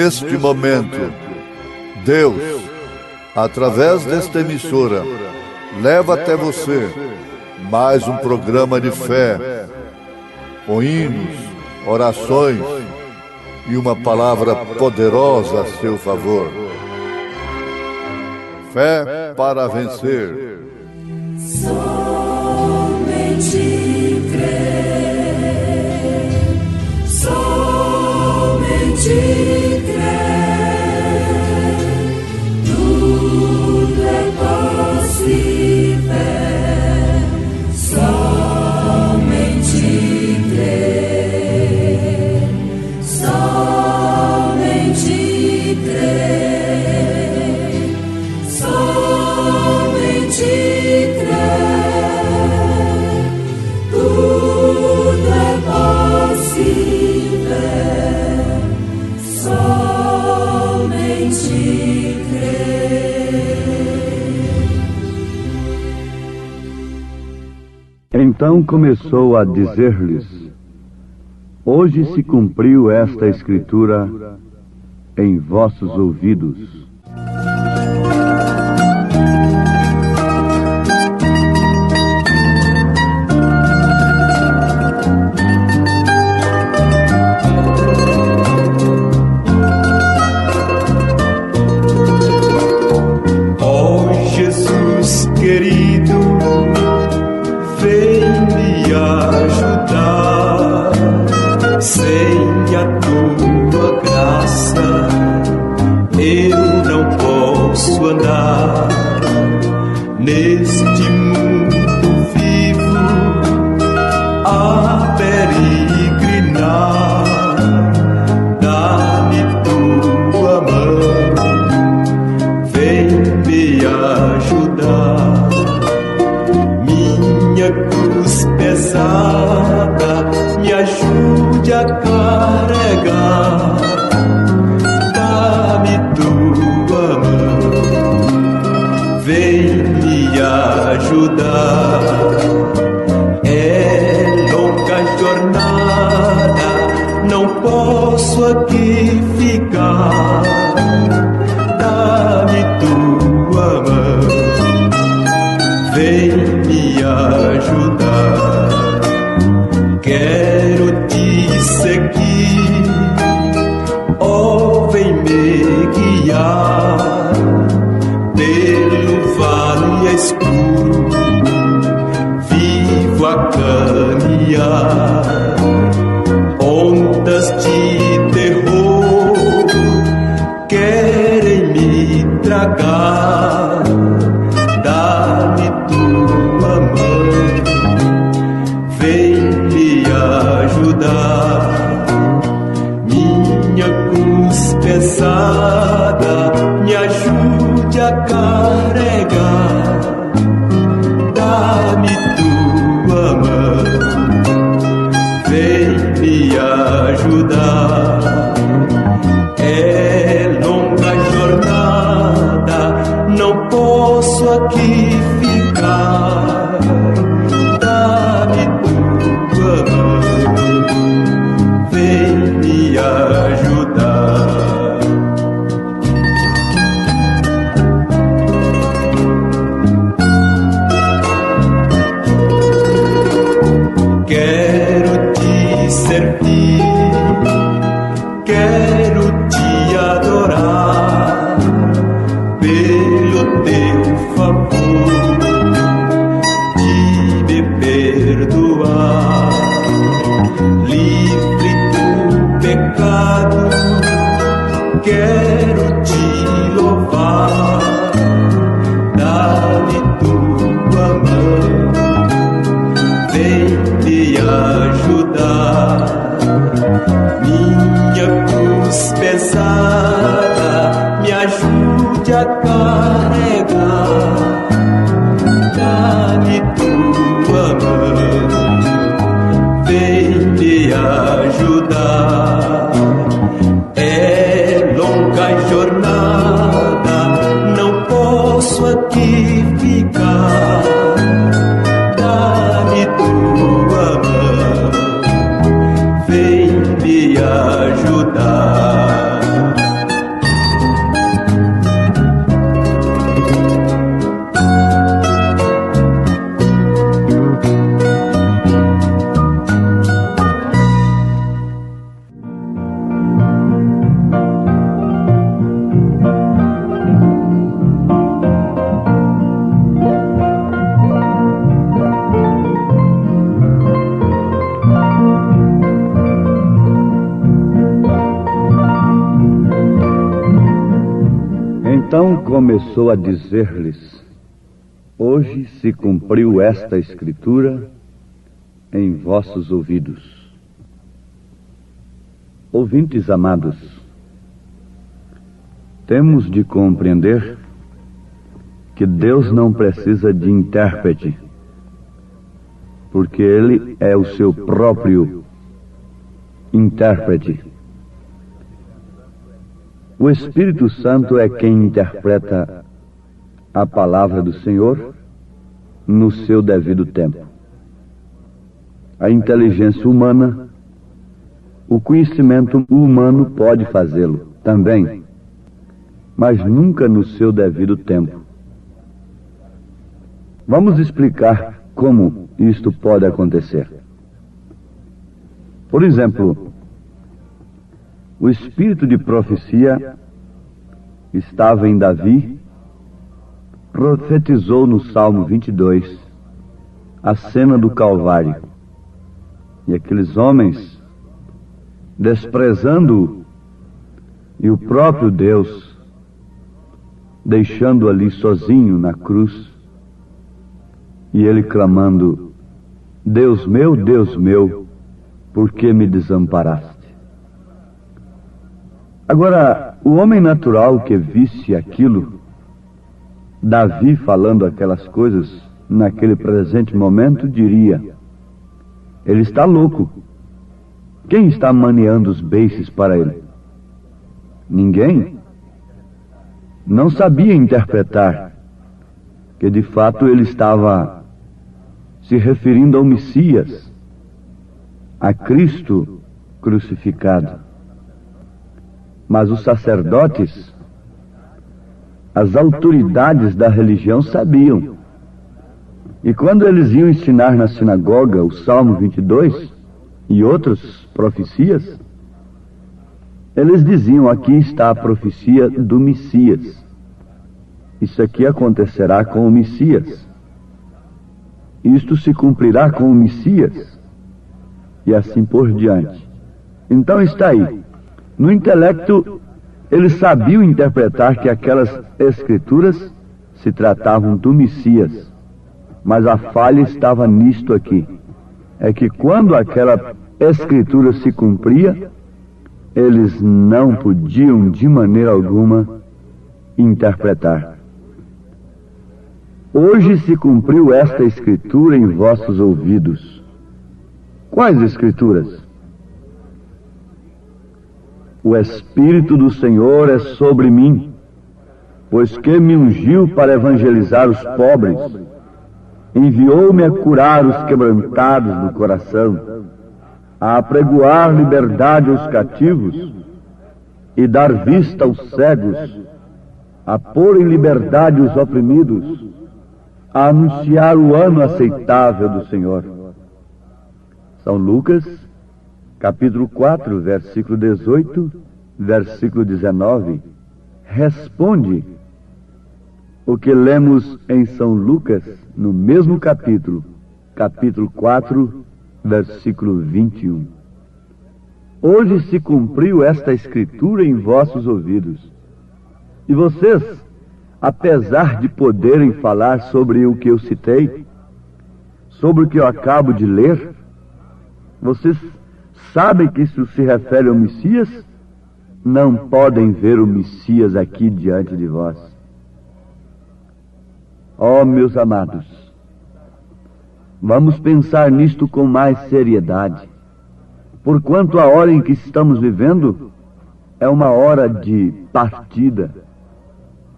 neste momento, Deus, através desta emissora, leva até você mais um programa de fé, com hinos, orações e uma palavra poderosa a seu favor. Fé para vencer. Somente crer, somente crer, tudo é possível. Somente crer, somente crer, somente crer, tudo é possível. Somente crer. Então começou a dizer-lhes: hoje se cumpriu esta escritura em vossos ouvidos. Ó Jesus querido, vem me ajudar. Sem a tua graça eu não posso andar neste mundo vivo a peregrinar. Dá-me tua mão, vem me ajudar. Minha cruz pesada me ajude a carregar. Dá-me tua mão, vem me ajudar. É longa jornada, não posso aqui ficar. Dá-me tua mão, vem me ajudar. Quero te seguir, oh, vem me guiar pelo vale escuro, vivo a caminhar. Ondas de terror querem me tragar. Dá-me tua mão, vem me ajudar. Minha cruz pesada me ajude a carregar. Dá-me tua mão, vem me ajudar. É longa jornada, não posso aqui ficar. Dá-me tua mão, vem me ajudar. Quero te servir, quero te adorar pelo teu favor de me perdoar. Livre do pecado, quero te louvar. Dá-me tua mão, vem me ajudar. Minha cruz pesada me ajude a carregar. Dá-me tua mão, vem me ajudar. É longa jornada, não posso aqui ficar. Dá-me tua mão, vem me ajudar. começou a dizer-lhes: hoje se cumpriu esta escritura em vossos ouvidos. Ouvintes amados, temos de compreender que Deus não precisa de intérprete, porque Ele é o seu próprio intérprete. O Espírito Santo é quem interpreta a palavra do Senhor no seu devido tempo. A inteligência humana, o conhecimento humano pode fazê-lo também, mas nunca no seu devido tempo. Vamos explicar como isto pode acontecer. Por exemplo, o espírito de profecia estava em Davi, profetizou no Salmo 22 a cena do Calvário. E aqueles homens, desprezando-o, e o próprio Deus, deixando-o ali sozinho na cruz, e ele clamando: Deus meu, por que me desamparaste? Agora, o homem natural que visse aquilo, Davi falando aquelas coisas naquele presente momento, diria: ele está louco. Quem está maneando os beiços para ele? Ninguém. Não sabia interpretar que de fato ele estava se referindo ao Messias, a Cristo crucificado. Mas os sacerdotes, as autoridades da religião sabiam. E quando eles iam ensinar na sinagoga o Salmo 22 e outras profecias, eles diziam: aqui está a profecia do Messias. Isso aqui acontecerá com o Messias. Isto se cumprirá com o Messias. E assim por diante. Então está aí. No intelecto, eles sabiam interpretar que aquelas escrituras se tratavam do Messias. Mas a falha estava nisto aqui. É que quando aquela escritura se cumpria, eles não podiam de maneira alguma interpretar. Hoje se cumpriu esta escritura em vossos ouvidos. Quais escrituras? O Espírito do Senhor é sobre mim, pois que me ungiu para evangelizar os pobres, enviou-me a curar os quebrantados do coração, a apregoar liberdade aos cativos e dar vista aos cegos, a pôr em liberdade os oprimidos, a anunciar o ano aceitável do Senhor. São Lucas, capítulo 4, versículo 18, versículo 19, responde o que lemos em São Lucas, no mesmo capítulo 4, versículo 21. Hoje se cumpriu esta escritura em vossos ouvidos. E vocês, apesar de poderem falar sobre o que eu citei, sobre o que eu acabo de ler, vocês sabem que isso se refere ao Messias? Não podem ver o Messias aqui diante de vós. Oh, meus amados, vamos pensar nisto com mais seriedade, porquanto a hora em que estamos vivendo é uma hora de partida,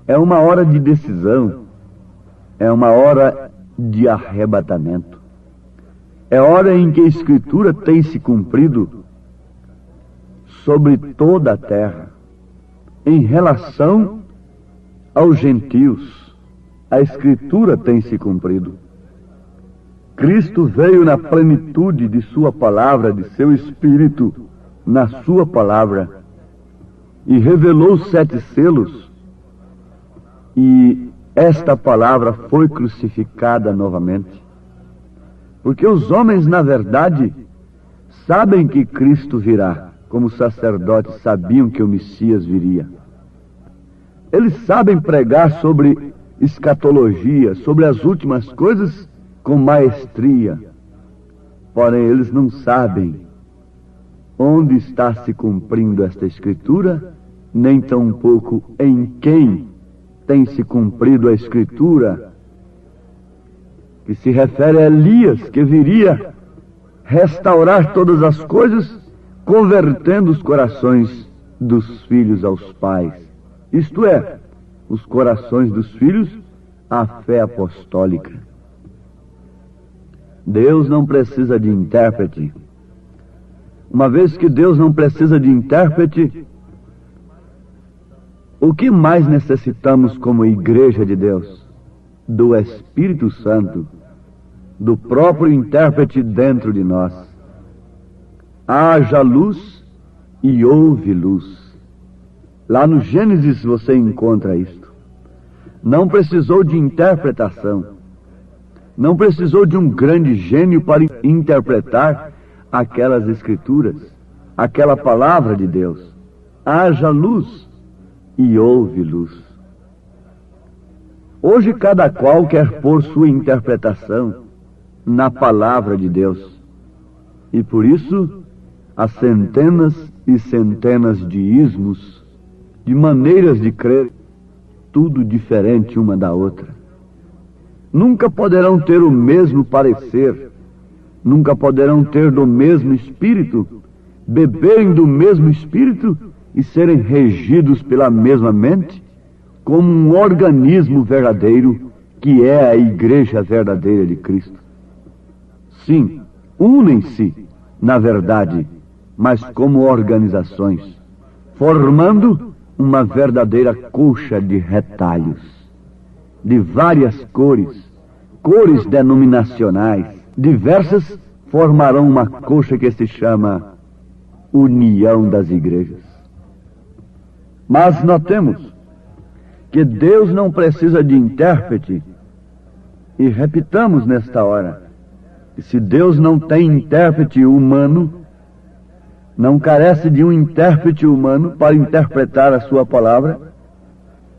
é uma hora de decisão, é uma hora de arrebatamento. É hora em que a Escritura tem se cumprido sobre toda a terra. Em relação aos gentios, a Escritura tem se cumprido. Cristo veio na plenitude de sua palavra, de seu Espírito, na sua palavra, e revelou os 7 selos, e esta palavra foi crucificada novamente. Porque os homens, na verdade, sabem que Cristo virá, como os sacerdotes sabiam que o Messias viria. Eles sabem pregar sobre escatologia, sobre as últimas coisas com maestria. Porém, eles não sabem onde está se cumprindo esta Escritura, nem tampouco em quem tem se cumprido a Escritura, que se refere a Elias, que viria restaurar todas as coisas, convertendo os corações dos filhos aos pais. Isto é, os corações dos filhos à fé apostólica. Deus não precisa de intérprete. Uma vez que Deus não precisa de intérprete, o que mais necessitamos como igreja de Deus? Do Espírito Santo, do próprio intérprete dentro de nós. Haja luz e houve luz. Lá no Gênesis você encontra isto. Não precisou de interpretação. Não precisou de um grande gênio para interpretar aquelas escrituras, aquela palavra de Deus. Haja luz e houve luz. Hoje cada qual quer pôr sua interpretação na palavra de Deus. E por isso há centenas e centenas de ismos, de maneiras de crer, tudo diferente uma da outra. Nunca poderão ter o mesmo parecer, nunca poderão ter do mesmo espírito, beberem do mesmo espírito e serem regidos pela mesma mente, como um organismo verdadeiro, que é a igreja verdadeira de Cristo. Sim, unem-se, na verdade, mas como organizações, formando uma verdadeira colcha de retalhos, de várias cores, cores denominacionais, diversas, formarão uma colcha que se chama União das Igrejas. Mas notemos que Deus não precisa de intérprete, e repitamos nesta hora, que se Deus não tem intérprete humano, não carece de um intérprete humano para interpretar a sua palavra,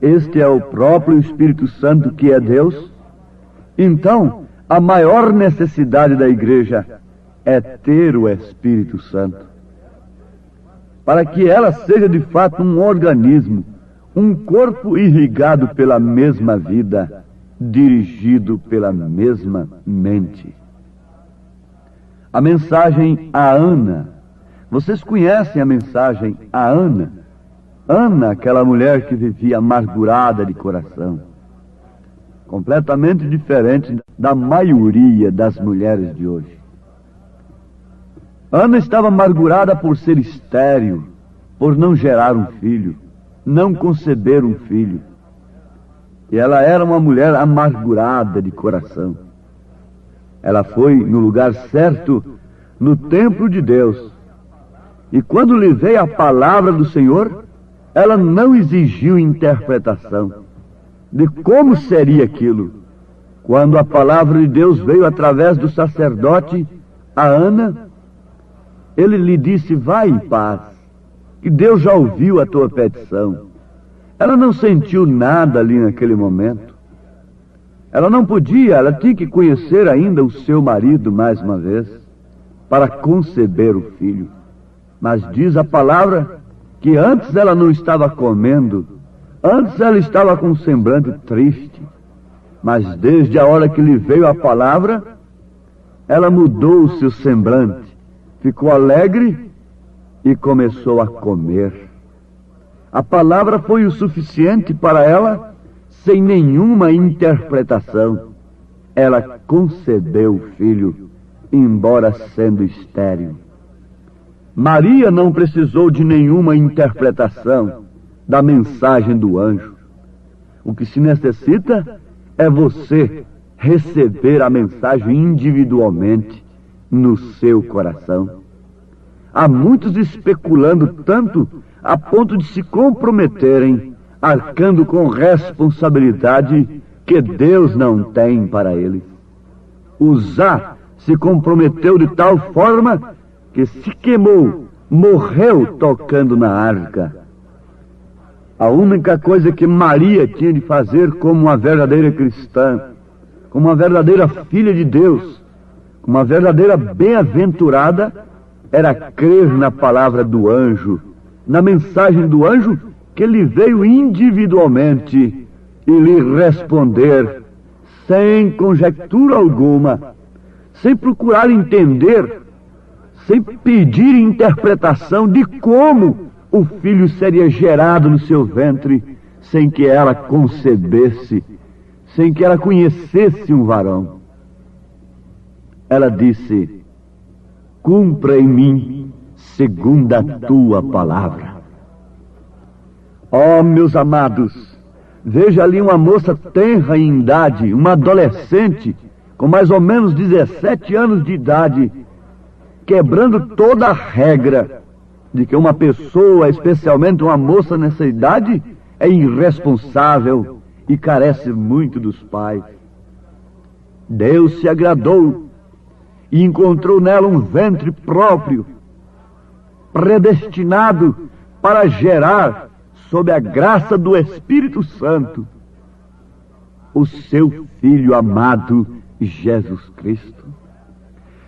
este é o próprio Espírito Santo que é Deus. Então, a maior necessidade da igreja é ter o Espírito Santo, para que ela seja de fato um organismo, um corpo irrigado pela mesma vida, dirigido pela mesma mente. A mensagem a Ana. Vocês conhecem a mensagem a Ana? Ana, aquela mulher que vivia amargurada de coração, completamente diferente da maioria das mulheres de hoje. Ana estava amargurada por ser estéril, por não gerar um filho, não conceber um filho. E ela era uma mulher amargurada de coração. Ela foi no lugar certo, no templo de Deus. E quando lhe veio a palavra do Senhor, ela não exigiu interpretação de como seria aquilo. Quando a palavra de Deus veio através do sacerdote a Ana, ele lhe disse: vai em paz, que Deus já ouviu a tua petição. Ela não sentiu nada ali naquele momento. Ela não podia, ela tinha que conhecer ainda o seu marido mais uma vez, para conceber o filho. Mas diz a palavra que antes ela não estava comendo, antes ela estava com um semblante triste, mas desde a hora que lhe veio a palavra, ela mudou o seu semblante, ficou alegre e começou a comer. A palavra foi o suficiente para ela, sem nenhuma interpretação. Ela concebeu o filho, embora sendo estéril. Maria não precisou de nenhuma interpretação da mensagem do anjo. O que se necessita é você receber a mensagem individualmente no seu coração. Há muitos especulando tanto a ponto de se comprometerem, arcando com responsabilidade que Deus não tem para eles. Uzá se comprometeu de tal forma que se queimou, morreu tocando na arca. A única coisa que Maria tinha de fazer como uma verdadeira cristã, como uma verdadeira filha de Deus, como uma verdadeira bem-aventurada, era crer na palavra do anjo, na mensagem do anjo que lhe veio individualmente e lhe responder, sem conjectura alguma, sem procurar entender, sem pedir interpretação de como o filho seria gerado no seu ventre, sem que ela concebesse, sem que ela conhecesse um varão. Ela disse: cumpra em mim segundo a tua palavra. Oh, meus amados, veja ali uma moça tenra em idade, uma adolescente, com mais ou menos 17 anos de idade, quebrando toda a regra de que uma pessoa, especialmente uma moça nessa idade, é irresponsável e carece muito dos pais. Deus se agradou e encontrou nela um ventre próprio, predestinado para gerar, sob a graça do Espírito Santo, o seu Filho amado, Jesus Cristo.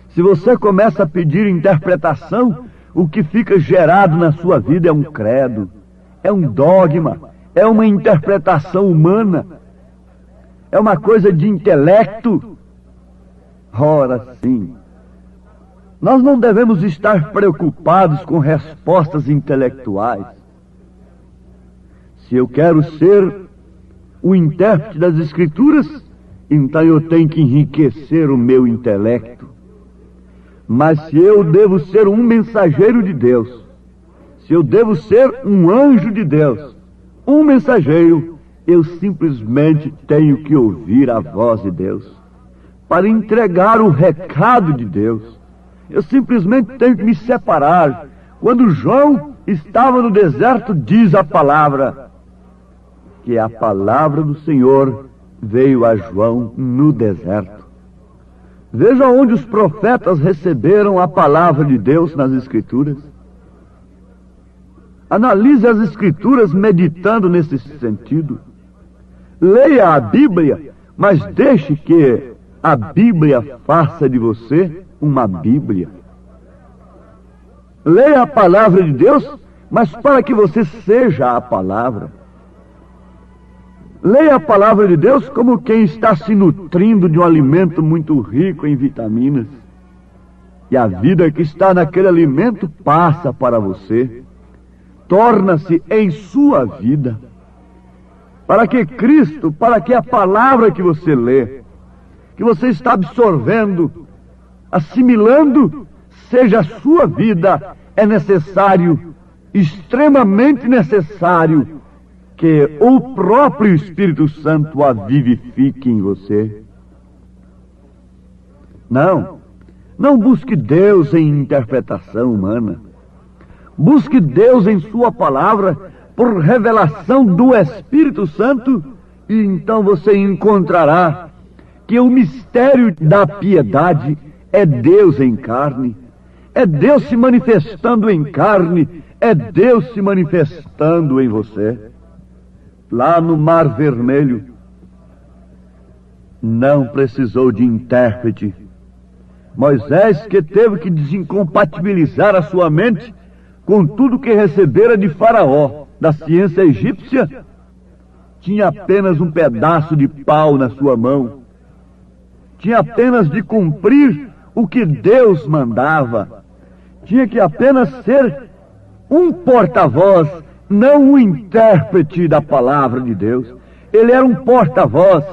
Se você começa a pedir interpretação, o que fica gerado na sua vida é um credo, é um dogma, é uma interpretação humana, é uma coisa de intelecto. Ora sim, nós não devemos estar preocupados com respostas intelectuais. Se eu quero ser o intérprete das Escrituras, então eu tenho que enriquecer o meu intelecto. Mas se eu devo ser um mensageiro de Deus, se eu devo ser um anjo de Deus, um mensageiro, eu simplesmente tenho que ouvir a voz de Deus para entregar o recado de Deus. Eu simplesmente tenho que me separar. Quando João estava no deserto, diz a palavra, que a palavra do Senhor veio a João no deserto. Veja onde os profetas receberam a palavra de Deus nas Escrituras. Analise as Escrituras meditando nesse sentido. Leia a Bíblia, mas deixe que a Bíblia faça de você uma Bíblia. Leia a palavra de Deus, mas para que você seja a palavra. Leia a palavra de Deus como quem está se nutrindo de um alimento muito rico em vitaminas. E a vida que está naquele alimento passa para você, torna-se em sua vida. Para que Cristo, para que a palavra que você lê, que você está absorvendo, assimilando, seja a sua vida, é necessário, extremamente necessário, que o próprio Espírito Santo a vivifique em você. Não busque Deus em interpretação humana. Busque Deus em sua palavra, por revelação do Espírito Santo, e então você encontrará que o mistério da piedade é Deus em carne, é Deus se manifestando em carne, é Deus se manifestando em você. Lá no Mar Vermelho, não precisou de intérprete. Moisés, que teve que desincompatibilizar a sua mente com tudo que recebera de Faraó, da ciência egípcia, tinha apenas um pedaço de pau na sua mão. Tinha apenas de cumprir o que Deus mandava. Tinha que apenas ser um porta-voz, não um intérprete da palavra de Deus. Ele era um porta-voz,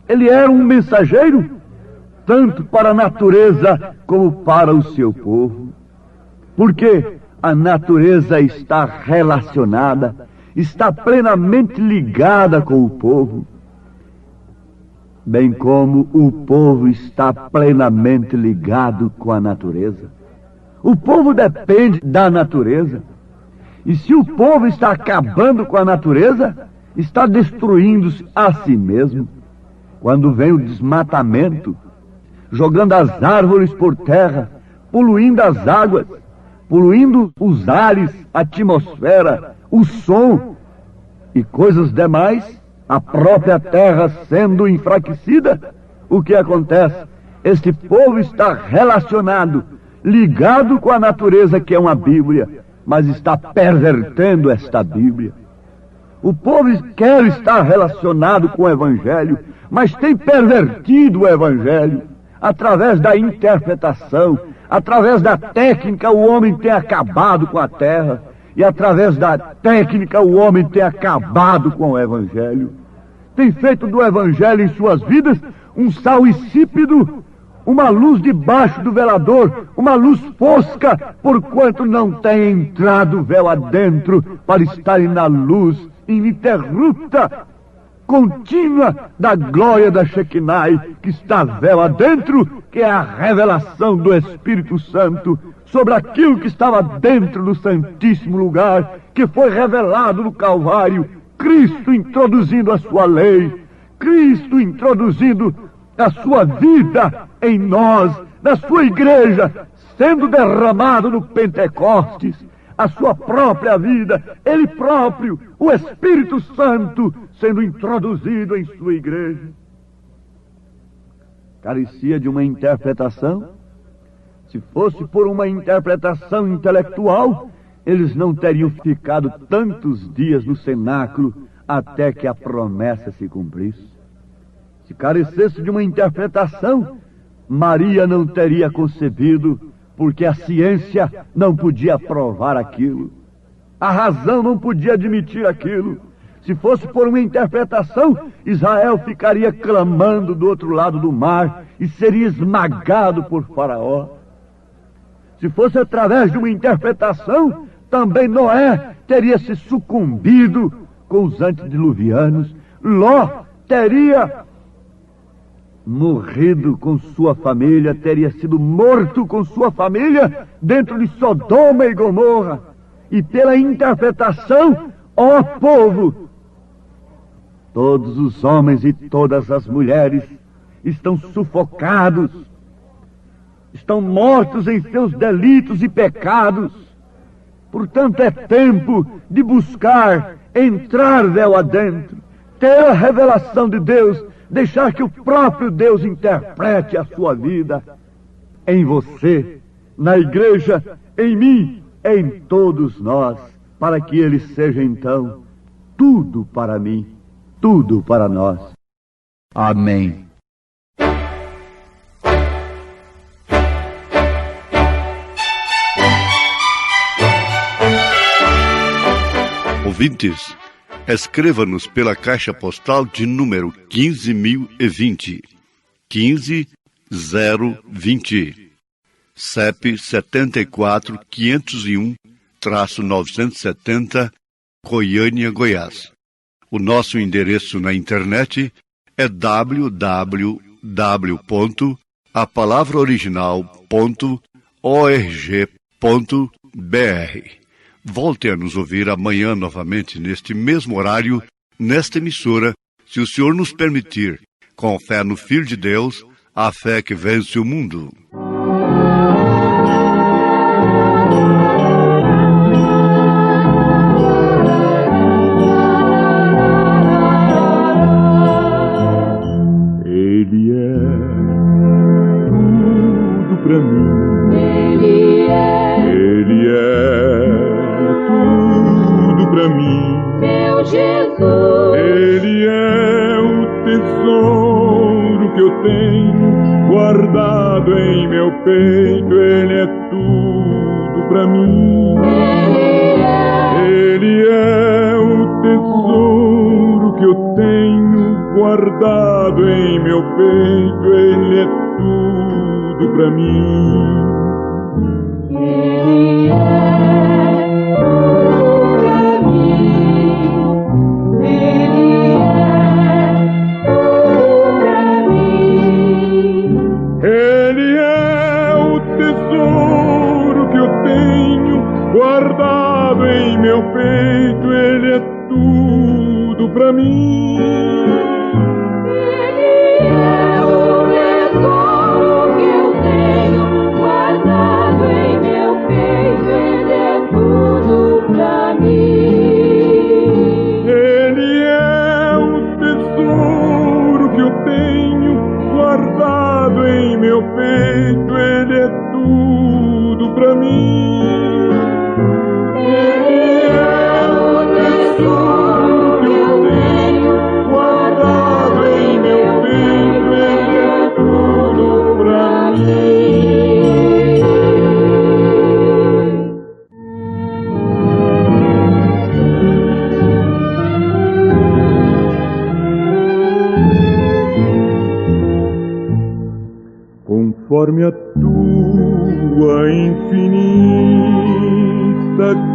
ele era um mensageiro, tanto para a natureza como para o seu povo. Porque a natureza está relacionada, está plenamente ligada com o povo, bem como o povo está plenamente ligado com a natureza. O povo depende da natureza. E se o povo está acabando com a natureza, está destruindo-se a si mesmo. Quando vem o desmatamento, jogando as árvores por terra, poluindo as águas, poluindo os ares, a atmosfera, o som, e coisas demais, a própria terra sendo enfraquecida, o que acontece? Este povo está relacionado, ligado com a natureza que é uma Bíblia, mas está pervertendo esta Bíblia. O povo quer estar relacionado com o Evangelho, mas tem pervertido o Evangelho. Através da interpretação, através da técnica, o homem tem acabado com a terra. E através da técnica, o homem tem acabado com o Evangelho. Tem feito do Evangelho em suas vidas um sal insípido, uma luz debaixo do velador, uma luz fosca, porquanto não tem entrado o véu adentro para estarem na luz ininterrupta, contínua da glória da Shekinah, que está véu adentro, que é a revelação do Espírito Santo sobre aquilo que estava dentro do Santíssimo Lugar, que foi revelado no Calvário, Cristo introduzindo a sua lei, Cristo introduzindo a sua vida em nós, na sua igreja, sendo derramado no Pentecostes, a sua própria vida, Ele próprio, o Espírito Santo, sendo introduzido em sua igreja. Carecia de uma interpretação. Se fosse por uma interpretação intelectual, eles não teriam ficado tantos dias no cenáculo até que a promessa se cumprisse. Se carecesse de uma interpretação, Maria não teria concebido, porque a ciência não podia provar aquilo. A razão não podia admitir aquilo. Se fosse por uma interpretação, Israel ficaria clamando do outro lado do mar e seria esmagado por Faraó. Se fosse através de uma interpretação, também Noé teria se sucumbido com os antediluvianos. Ló teria morrido com sua família, teria sido morto com sua família dentro de Sodoma e Gomorra. E pela interpretação, ó povo, todos os homens e todas as mulheres estão sufocados, estão mortos em seus delitos e pecados. Portanto, é tempo de buscar entrar véu adentro, ter a revelação de Deus, deixar que o próprio Deus interprete a sua vida em você, na igreja, em mim, em todos nós, para que Ele seja então tudo para mim, tudo para nós. Amém. Ouvintes, escreva-nos pela caixa postal de número 15.020, 15020, CEP 74.501-970, Goiânia, Goiás. O nosso endereço na internet é www.apalavraoriginal.org.br. Volte a nos ouvir amanhã novamente neste mesmo horário, nesta emissora, se o Senhor nos permitir, com fé no Filho de Deus, a fé que vence o mundo. Ele é tudo pra mim. Ele é tudo pra mim. Meu Jesus, Ele é o tesouro que eu tenho guardado em meu peito. Ele é tudo pra mim. Ele é o tesouro que eu tenho guardado em meu peito. Ele é tudo pra mim. Ele é Ele é o tesouro que eu tenho guardado em meu peito. Ele é tudo pra mim. Ele é o tesouro que eu tenho guardado em meu peito. Ele é tudo pra mim. Ele guardado em meu peito, ele é tudo pra mim. Ele é o tesouro que eu tenho, guardado em meu peito, ele é tudo pra mim. Conforme a tua infinita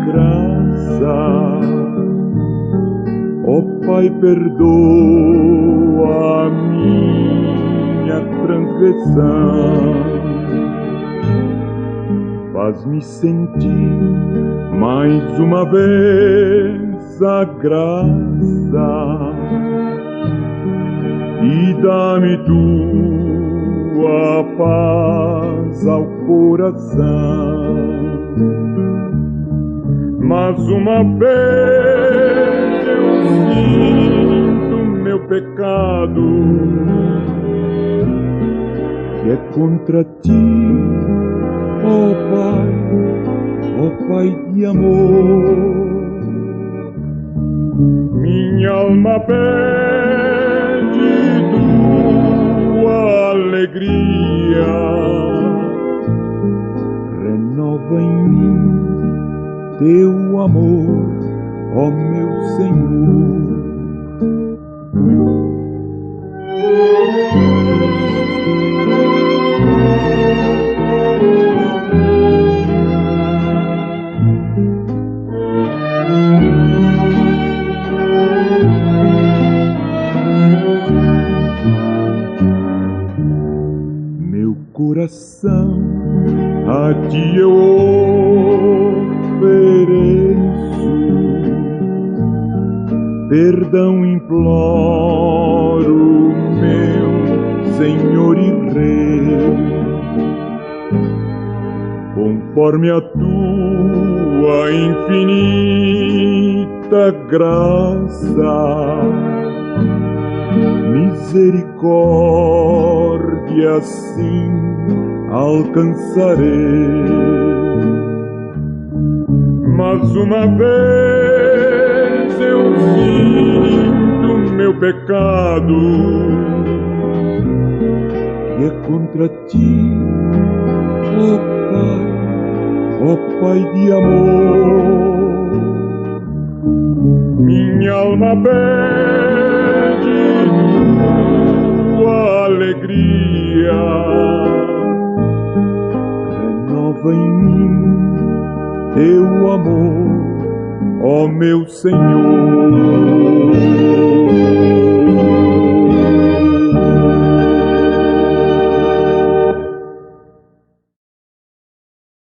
graça, ó Pai, perdoa a minha transgressão, faz-me sentir mais uma vez a graça e dá-me tua paz ao coração. Mas uma vez eu sinto meu pecado, que é contra ti, ó Pai de amor. Minha alma pede tua alegria, renova em mim teu amor, ó meu Senhor. Meu coração a ti eu ofereço, perdão imploro, meu Senhor e Rei, conforme a tua infinita graça, misericórdia sim alcançarei. Mas uma vez eu sinto meu pecado, que é contra ti, ó Pai de amor. Minha alma pede tua alegria, renova em mim teu amor, ó meu Senhor.